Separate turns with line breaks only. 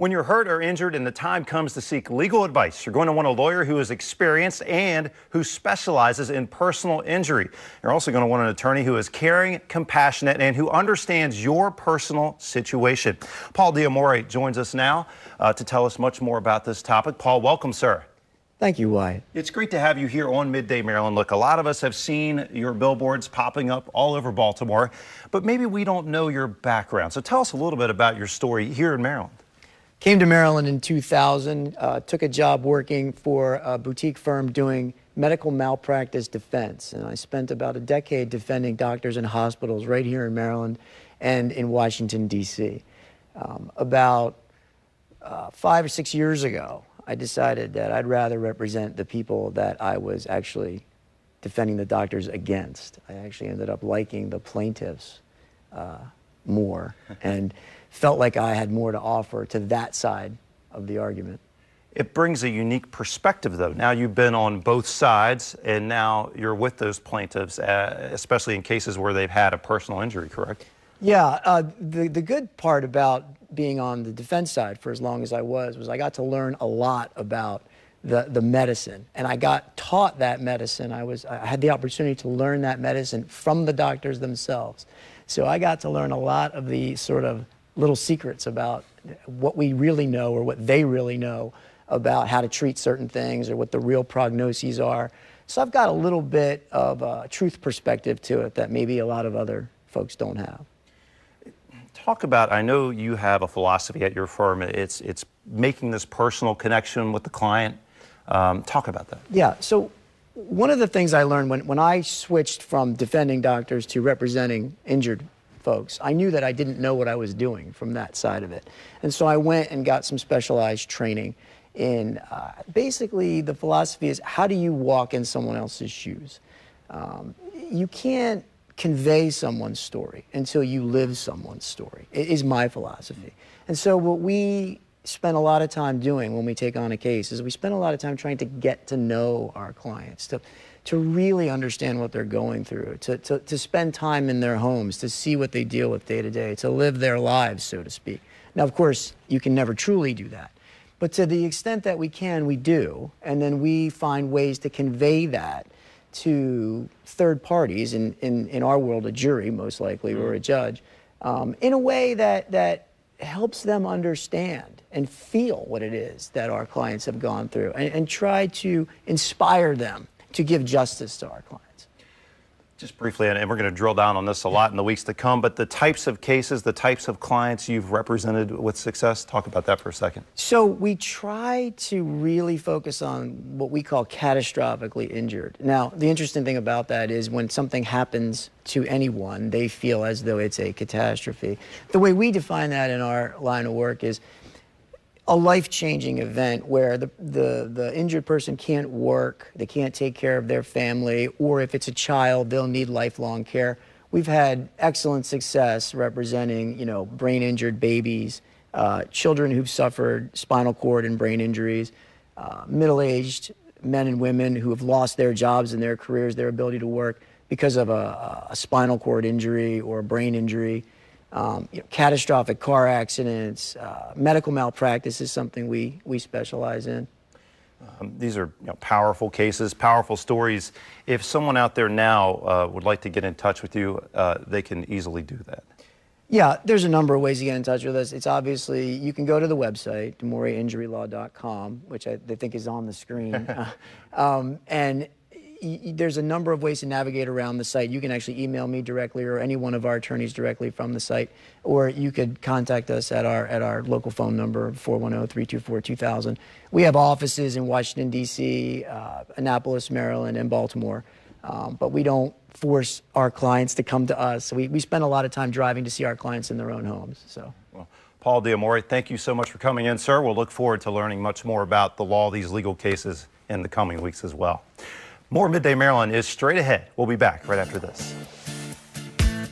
When you're hurt or injured and the time comes to seek legal advice, you're going to want a lawyer who is experienced and who specializes in personal injury. You're also going to want an attorney who is caring, compassionate, and who understands your personal situation. Paul D'Amore joins us now to tell us much more about this topic. Paul, welcome, sir.
Thank you, Wyatt.
It's great to have you here on Midday, Maryland. Look, a lot of us have seen your billboards popping up all over Baltimore, but maybe we don't know your background. So tell us a little bit about your story here in Maryland.
Came to Maryland in 2000, took a job working for a boutique firm doing medical malpractice defense. And I spent about a decade defending doctors and hospitals right here in Maryland and in Washington, D.C. About 5 or 6 years ago, I decided that I'd rather represent the people that I was actually defending the doctors against. I actually ended up liking the plaintiffs more and felt like I had more to offer to that side of the argument.
It brings a unique perspective, though. Now you've been on both sides, and now you're with those plaintiffs, especially in cases where they've had a personal injury, correct?
Yeah, the good part about being on the defense side for as long as I was I got to learn a lot about the medicine, and I got taught that medicine. I had the opportunity to learn that medicine from the doctors themselves. So I got to learn a lot of the sort of little secrets about what we really know or what they really know about how to treat certain things or what the real prognoses are. So I've got a little bit of a truth perspective to it that maybe a lot of other folks don't have.
Talk about, I know you have a philosophy at your firm. It's making this personal connection with the client. Talk about that.
Yeah, so one of the things I learned when I switched from defending doctors to representing injured folks, I knew that I didn't know what I was doing from that side of it. And so I went and got some specialized training in basically the philosophy is, how do you walk in someone else's shoes? You can't convey someone's story until you live someone's story, is my philosophy. And so what we spend a lot of time doing when we take on a case is we spend a lot of time trying to get to know our clients, to really understand what they're going through, to spend time in their homes, to see what they deal with day to day, to live their lives, so to speak. Now, of course, you can never truly do that. But to the extent that we can, we do. And then we find ways to convey that to third parties, in our world, a jury, most likely, or a judge, in a way that helps them understand and feel what it is that our clients have gone through, and try to inspire them to give justice to our clients.
Just briefly, and we're going to drill down on this a lot in the weeks to come, but the types of cases, the types of clients you've represented with success, talk about that for a second.
So we try to really focus on what we call catastrophically injured. Now, the interesting thing about that is when something happens to anyone, they feel as though it's a catastrophe. The way we define that in our line of work is a life-changing event where the injured person can't work, they can't take care of their family, or if it's a child, they'll need lifelong care. We've had excellent success representing, brain-injured babies, children who've suffered spinal cord and brain injuries, middle-aged men and women who have lost their jobs and their careers, their ability to work because of a spinal cord injury or a brain injury. Catastrophic car accidents, medical malpractice is something we specialize in.
These are powerful cases, powerful stories. If someone out there now would like to get in touch with you, they can easily do that.
Yeah, there's a number of ways to get in touch with us. It's obviously, you can go to the website, d'amoreinjurylaw.com, which I think is on the screen. And there's a number of ways to navigate around the site. You can actually email me directly or any one of our attorneys directly from the site, or you could contact us at our local phone number, 410-324-2000. We have offices in Washington, D.C., Annapolis, Maryland, and Baltimore, but we don't force our clients to come to us. We spend a lot of time driving to see our clients in their own homes. So.
Well, Paul D'Amore, thank you so much for coming in, sir. We'll look forward to learning much more about the law, these legal cases, in the coming weeks as well. More Midday Maryland is straight ahead. We'll be back right after this.